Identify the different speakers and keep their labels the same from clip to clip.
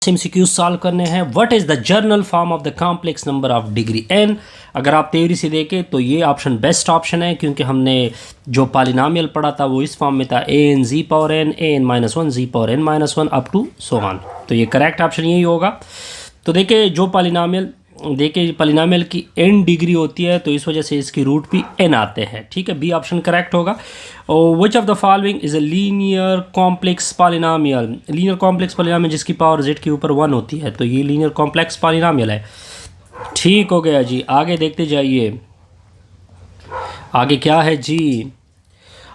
Speaker 1: MCQ solve करने हैं। What is the journal form of the complex number of degree n। अगर आप theory से देखें तो ये ऑप्शन बेस्ट ऑप्शन है, क्योंकि हमने जो पॉलिनॉमियल पढ़ा था वो इस फॉर्म में था an z power n an-1 z power n-1 up to so on. तो ये करेक्ट ऑप्शन यही होगा। तो देखिए जो पॉलिनॉमियल की n डिग्री होती है तो इस वजह से इसकी रूट भी n आते हैं, ठीक है। बी ऑप्शन करेक्ट होगा। और which of the following is a linear complex polynomial. Linear complex polynomial जिसकी पावर z के ऊपर 1 होती है, तो ये लीनियर कॉम्प्लेक्स पॉलिनॉमियल है। ठीक हो गया जी, आगे देखते जाइए। आगे क्या है जी,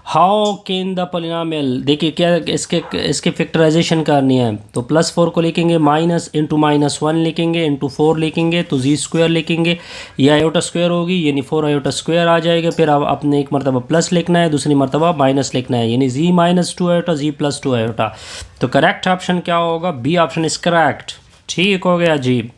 Speaker 1: हाउ कैन द पॉलिनॉमियल। देखिए क्या इसके फैक्टराइजेशन करनी है, तो +4 को लिखेंगे, माइनस इंटू -1 लिखेंगे, इंटू 4 लिखेंगे, तो जी स्क्वायर लिखेंगे, ये आयोटा स्क्वायर होगी यानी 4 आयोटा स्क्वायर आ जाएगा। फिर अब अपने एक मरतबा प्लस लिखना है, दूसरी मरतबा माइनस लिखना है, यानी जी -2 आयोटा जी +2 आयोटा। तो करेक्ट ऑप्शन क्या होगा, बी ऑप्शन इज करेक्ट। ठीक हो गया जी।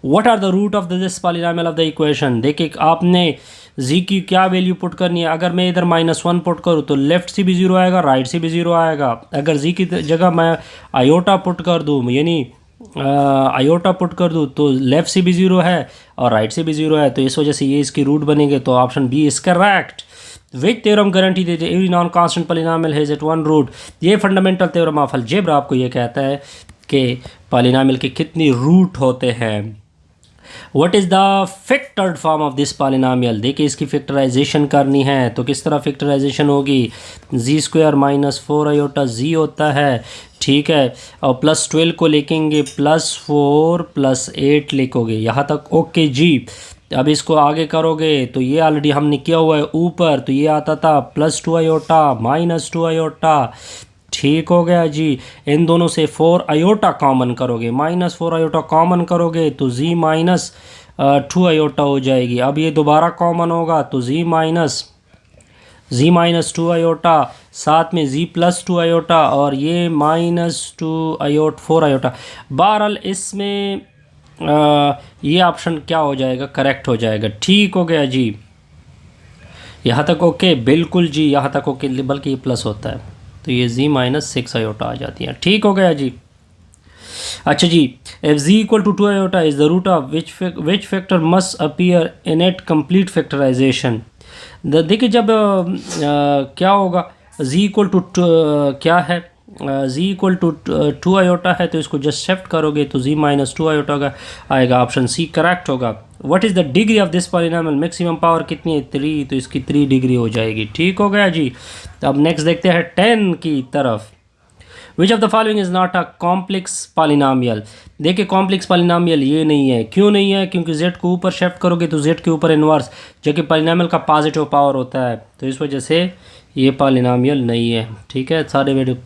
Speaker 1: What are the root of this polynomial of the equation. देखिए आपने जी की क्या वैल्यू पुट करनी है। अगर मैं इधर -1 पुट करूँ तो लेफ्ट से भी 0 आएगा, राइट से भी 0 आएगा। अगर जी की जगह मैं आयोटा पुट कर दूँ, यानी आयोटा पुट कर दूँ, तो लेफ्ट से भी 0 है और राइट से भी 0 है, तो इस वजह से ये इसकी रूट बनेंगे। तो option B is correct. Which theorem guarantee देते every non constant polynomial has at 1 root. ये फंडामेंटल थ्योरम ऑफ अलजेब्रा आपको ये कहता है कि पॉलिनॉमियल के कितने रूट होते हैं। What is the factored form of this polynomial. देखिए इसकी फैक्टराइजेशन करनी है, तो किस तरह फैक्टराइजेशन होगी, जी स्क्वायर -4 आयोटा जी होता है, ठीक है, और +12 को लिखेंगे, +4 +8 लिखोगे, यहाँ तक ओके जी। अब इसको आगे करोगे तो ये ऑलरेडी हमने किया हुआ है ऊपर, तो ये आता था +2 आयोटा -2 आयोटा। ठीक हो गया जी। इन दोनों से 4 आयोटा कॉमन करोगे, -4 आयोटा कॉमन करोगे तो जी -2 आयोटा हो जाएगी। अब ये दोबारा कॉमन होगा तो जी -2 आयोटा, साथ में जी +2 आयोटा, और ये -2 आयोट 4 आयोटा। बहरहाल इसमें ये ऑप्शन क्या हो जाएगा, करेक्ट हो जाएगा। ठीक हो गया जी, यहाँ तक ओके, बिल्कुल जी यहाँ तक ओके, बल्कि ये प्लस होता है तो ये जी -6 आयोटा आ जाती है। ठीक हो गया जी। अच्छा जी, if z equal to 2 iota is the root of which factor must appear in at complete factorization. देखिए जब क्या होगा, जी इक्वल टू क्या है, जी इक्वल टू 2 आयोटा है, तो इसको जस्ट शिफ्ट करोगे तो जी -2 आयोटा का आएगा। ऑप्शन सी करेक्ट होगा। What is the degree of this polynomial. Maximum power कितनी है, 3, तो इसकी 3 डिग्री हो जाएगी। ठीक हो गया जी। अब नेक्स्ट देखते हैं 10 की तरफ। Which of the following is not a complex polynomial. देखिए कॉम्प्लेक्स पॉलिनॉमियल ये नहीं है। क्यों नहीं है, क्योंकि z को ऊपर शिफ्ट करोगे तो z के ऊपर इन्वर्स, जो कि पॉलिनॉमियल का पॉजिटिव पावर होता है, तो इस वजह से ये पॉलिनॉमियल नहीं है। ठीक है, सारे वीडियो